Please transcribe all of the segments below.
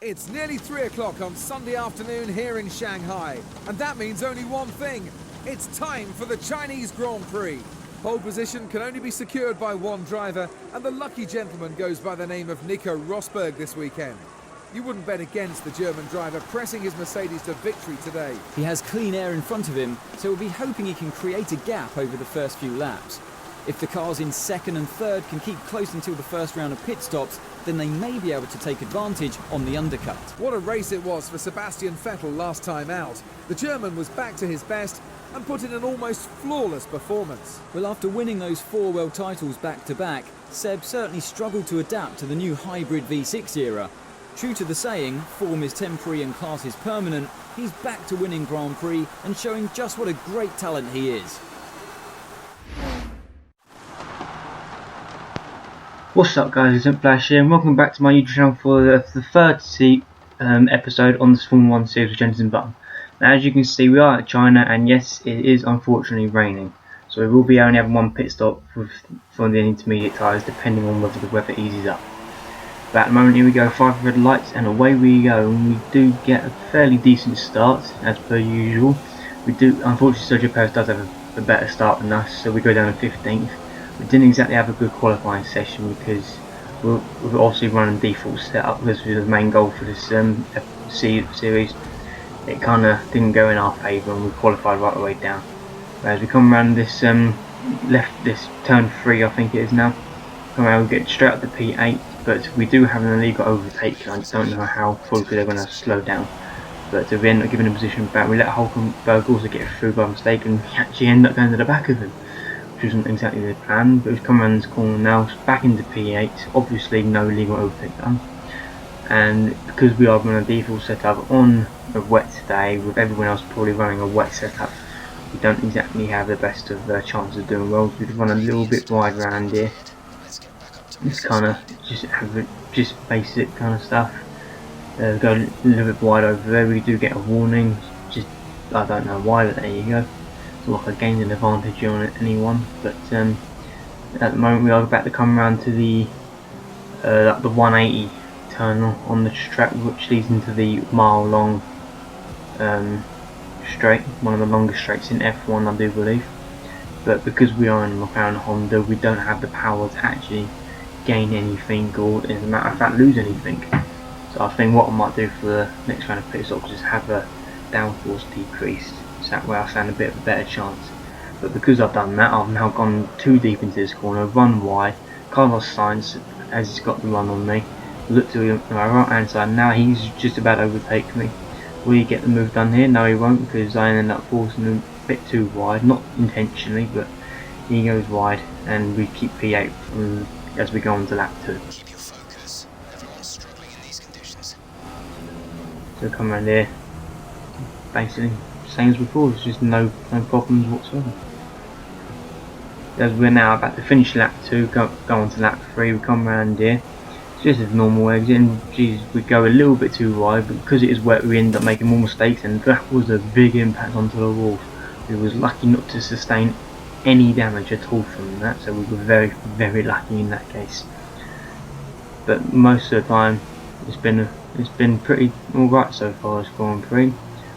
It's nearly 3 o'clock on Sunday afternoon here in Shanghai, and that means only one thing. It's time for the Chinese Grand Prix. Pole position can only be secured by one driver, and the lucky gentleman goes by the name of Nico Rosberg this weekend. You wouldn't bet against the German driver pressing his Mercedes to victory today. He has clean air in front of him, so we'll be hoping he can create a gap over the first few laps. If the cars in second and third can keep close until the first round of pit stops, then they may be able to take advantage on the undercut. What a race it was for Sebastian Vettel last time out. The German was back to his best and put in an almost flawless performance. Well, after winning those 4 world titles back-to-back, Seb certainly struggled to adapt to the new hybrid V6 era. True to the saying, form is temporary and class is permanent, he's back to winning Grand Prix and showing just what a great talent he is. What's up guys, it's Flash here and welcome back to my YouTube channel for the third episode on this Formula 1 series with Jenson. Now as you can see, we are at China and yes, it is unfortunately raining. So we will be only having one pit stop for the intermediate tyres depending on whether the weather eases up. But at the moment here we go, 5 red lights and away we go, and we do get a fairly decent start as per usual. We do, unfortunately Sergio Perez does have a better start than us, so we go down to 15th. We didn't exactly have a good qualifying session because we're obviously running default setup because was the main goal for this series. It kind of didn't go in our favour and we qualified right the way down. But as we come around this this turn 3 I think it is now, come around we get straight up to P8, but we do have an illegal overtake and I don't know how fully they're going to slow down. But we end up giving a position back. We let Hulkenberg also get through by mistake and we actually end up going to the back of him. Wasn't exactly the plan, but we've come around this corner now, back into P8, obviously no legal overtake done, and because we are running a default setup on a wet day, with everyone else probably running a wet setup, we don't exactly have the best of chances of doing well, so we've run a little bit wide around here. It's kind of just basic kind of stuff. Go a little bit wide over there, we do get a warning, just I don't know why, but there you go. Like I gained an advantage on anyone, but at the moment we are about to come around to the 180 tunnel on the track, which leads into the mile-long straight, one of the longest straights in F1 I do believe. But because we are in McLaren Honda, we don't have the power to actually gain anything, or as a matter of fact lose anything. So I think what I might do for the next round of pit stops is have a downforce decreased. So that way I stand a bit of a better chance. But because I've done that, I've now gone too deep into this corner, run wide. Carlos Sainz, as he's got the run on me, look to my right hand side, now he's just about to overtake me. Will he get the move done here? No he won't, because I end up forcing him a bit too wide, not intentionally, but he goes wide and we keep P8 as we go on to lap 2. So come around here, basically same as before, there's just no problems whatsoever. As we're now about to finish lap 2, go on to lap 3, we come around here, it's just as normal exit, and we go a little bit too wide, but because it is wet we end up making more mistakes, and that was a big impact onto the wall. We was lucky not to sustain any damage at all from that, so we were very, very lucky in that case. But most of the time it's been pretty alright so far as Grand Prix.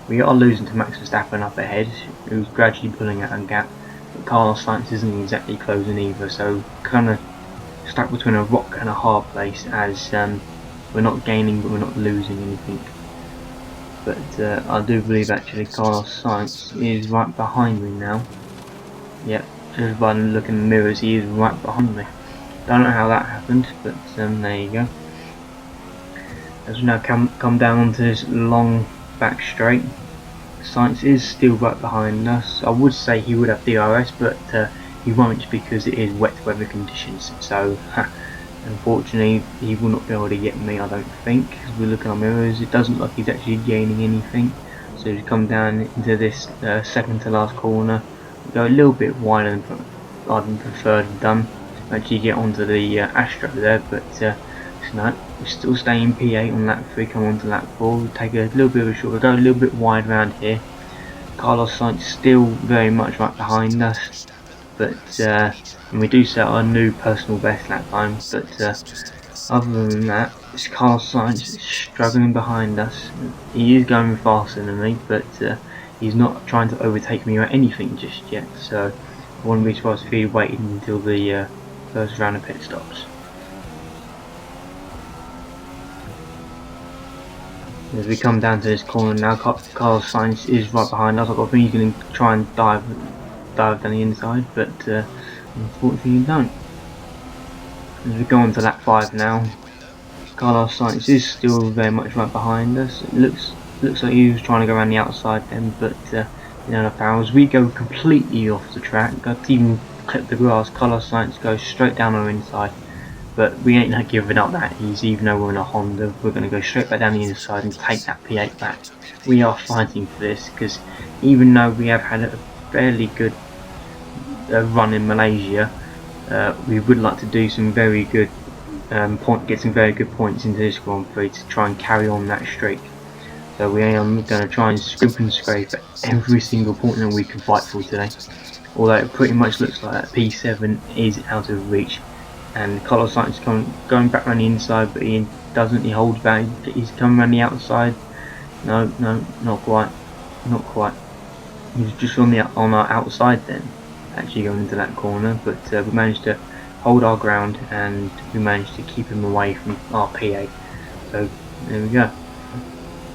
We are losing to Max Verstappen up ahead, who's gradually pulling out a gap, but Carlos Sainz isn't exactly closing either, so kind of stuck between a rock and a hard place, as we're not gaining but we're not losing anything. But I do believe actually Carlos Sainz is right behind me now. Yep, just by looking in the mirrors he is right behind me. Don't know how that happened, but there you go. As we now come down onto this long back straight, Sainz is still right behind us. I would say he would have DRS, but he won't because it is wet weather conditions, so unfortunately he will not be able to get me, I don't think. As we look at our mirrors, it doesn't look like he's actually gaining anything. So we come down into this second to last corner, we go a little bit wider than I'd preferred done, actually get onto the Astro there, but no, we're still staying P8 on lap 3, come on to lap 4, we take a little bit of a short, we go a little bit wide around here. Carlos Sainz still very much right behind us, but and we do set our new personal best lap time, but Other than that, this Carlos Sainz is struggling behind us. He is going faster than me, but he's not trying to overtake me or anything just yet, so I wouldn't be surprised if he waited until the first round of pit stops. As we come down to this corner now, Carlos Sainz is right behind us. I think he's going to try and dive down the inside, but unfortunately he don't. As we go on to lap 5 now, Carlos Sainz is still very much right behind us. It looks like he was trying to go around the outside then, but enough hours. We go completely off the track. Got to even clip the grass. Carlos Sainz goes straight down our inside. But we ain't not giving up that easy, even though we're in a Honda. We're going to go straight back down the inside and take that P8 back. We are fighting for this, because even though we have had a fairly good run in Malaysia, we would like to do some very good get some very good points into this Grand Prix to try and carry on that streak. So we are going to try and scrimp and scrape at every single point that we can fight for today. Although it pretty much looks like that P7 is out of reach. And Carlos Sainz is going back around the inside, but he doesn't. He holds back. He's coming around the outside. No, not quite. He's just on our outside then, actually going into that corner. But we managed to hold our ground, and we managed to keep him away from our P8. So there we go.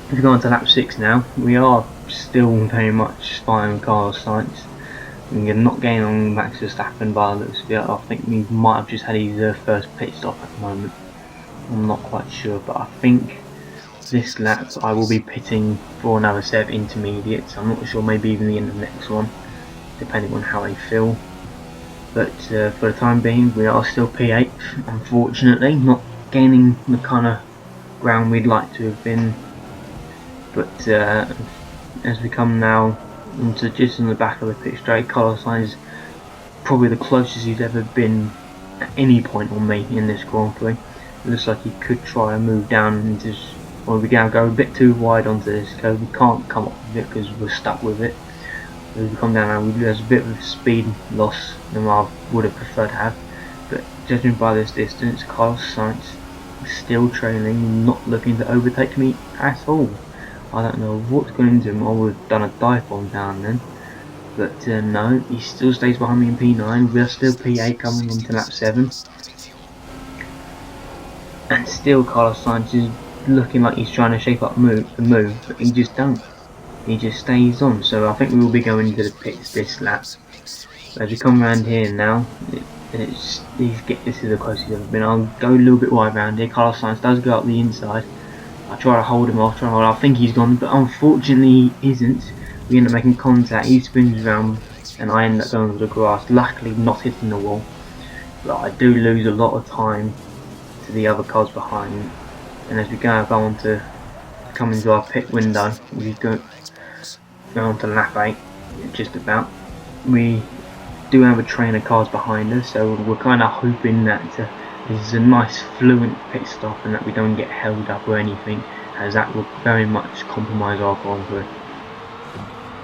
If we go on to lap 6 now, we are still very much spying Carlos Sainz. We're not getting on Max Verstappen by the looks of it. I think we might have just had his first pit stop at the moment. I'm not quite sure, but I think this lap I will be pitting for another set of intermediates. I'm not sure, maybe even the end of the next one, depending on how I feel. But for the time being, we are still P8, unfortunately, not gaining the kind of ground we'd like to have been. But as we come now into just in the back of the pit straight, Carlos Sainz is probably the closest he's ever been at any point on me in this Grand Prix. It looks like he could try and move down into, or we're going to go a bit too wide onto this curve. We can't come up with it because we're stuck with it. As we come down now, there's a bit of speed loss than I would have preferred to have. But judging by this distance, Carlos Sainz is still trailing, not looking to overtake me at all. I don't know what's going into him. I would have done a dive bomb down then. But no, he still stays behind me in P9. We're still P8 coming on to lap 7. And still Carlos Sainz is looking like he's trying to shape up the move, but he just don't. He just stays on. So I think we will be going into the pits this lap. But as we come around here now, this is the closest he's ever been. I'll go a little bit wide around here. Carlos Sainz does go up the inside. I try to hold him off, I think he's gone, but unfortunately he isn't. We end up making contact, he spins around, and I end up going over the grass, luckily not hitting the wall. But I do lose a lot of time to the other cars behind. And as we go on to come into our pit window, we go on to lap 8, just about. We do have a train of cars behind us, so we're kind of hoping that this is a nice fluent pit stop and that we don't get held up or anything, as that will very much compromise our Grand Prix.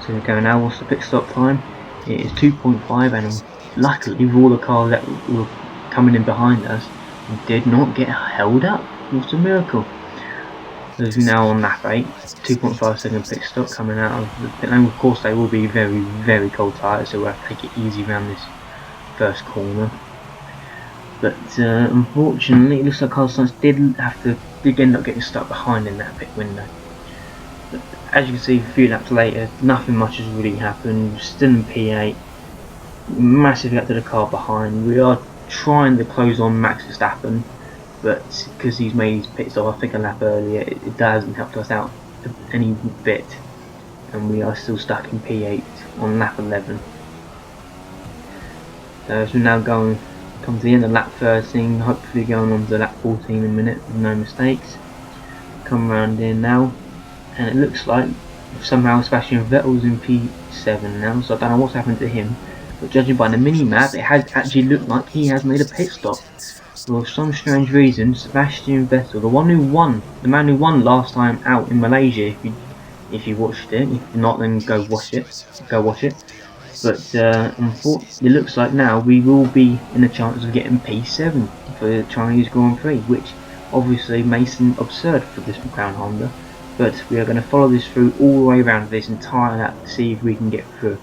So we go now. What's the pit stop time? It is 2.5, and luckily with all the cars that were coming in behind us, we did not get held up. What's a miracle? So we're now on lap 8, 2.5 second pit stop coming out of the pit lane. Of course they will be very, very cold tyres, so we'll have to take it easy around this first corner. But unfortunately, it looks like Carlos Sainz did end up getting stuck behind in that pit window. But as you can see, a few laps later, nothing much has really happened. We're still in P8, massive gap to the car behind. We are trying to close on Max Verstappen, but because he's made his pit stop, I think a lap earlier, it hasn't helped us out any bit, and we are still stuck in P8 on lap 11. So as we're now come to the end of lap 13, hopefully going on to lap 14 in a minute with no mistakes. Come around here now, and it looks like somehow Sebastian Vettel's in P7 now, so I don't know what's happened to him, but judging by the mini-map, it has actually looked like he has made a pit stop. For some strange reason, Sebastian Vettel, the man who won last time out in Malaysia, if you watched it, if not then go watch it. But unfortunately, it looks like now we will be in a chance of getting P7 for the Chinese Grand Prix, which obviously may seem absurd for this Crown Honda. But we are going to follow this through all the way around this entire lap to see if we can get through.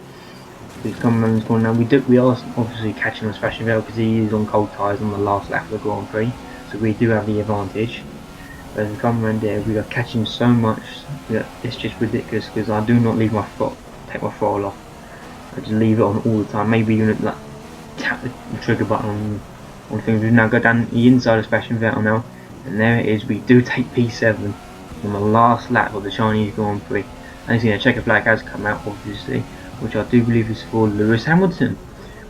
We've come around this corner now. We are obviously catching on Sebastian Vettel because he is on cold tyres on the last lap of the Grand Prix, so we do have the advantage. But as we come around there, we are catching so much that it's just ridiculous because I do not leave my foot, take my throttle off. I just leave it on all the time. Maybe even like tap the trigger button on things. We now go down the inside of Sebastian Vettel now, and there it is. We do take P7 on the last lap of the Chinese Grand Prix. And you see, the checker flag has come out, obviously, which I do believe is for Lewis Hamilton,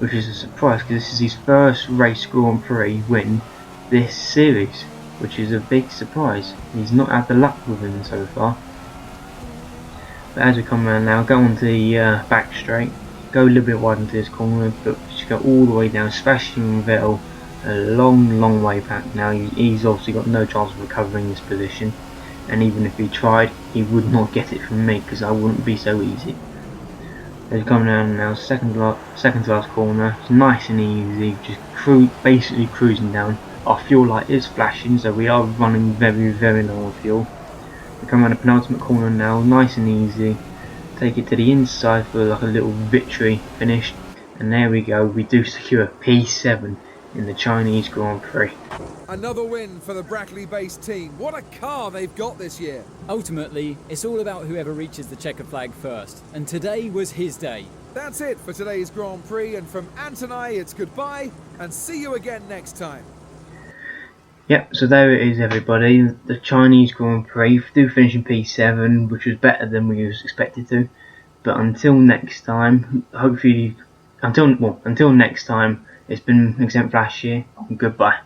which is a surprise because this is his first race Grand Prix win this series, which is a big surprise. He's not had the luck with him so far. But as we come around now, go onto the back straight, go a little bit wide into this corner, but just go all the way down, Sebastian Vettel a long way back now. He's obviously got no chance of recovering this position, and even if he tried, he would not get it from me because I wouldn't be so easy. As we come down now, second to last corner, it's nice and easy, just basically cruising down. Our fuel light is flashing, so we are running very low on fuel. We come around the penultimate corner now, nice and easy. Take it to the inside for like a little victory finish, and there we go. We do secure P7 in the Chinese Grand Prix. Another win for the Brackley-based team. What a car they've got this year. Ultimately, it's all about whoever reaches the checker flag first, and today was his day. That's it for today's Grand Prix, and from Ant and I, it's goodbye, and see you again next time. Yep, so there it is, everybody. The Chinese Grand Prix do finish in P7, which was better than we was expected to. But until next time, hopefully, until next time, it's been exempt last year. Goodbye.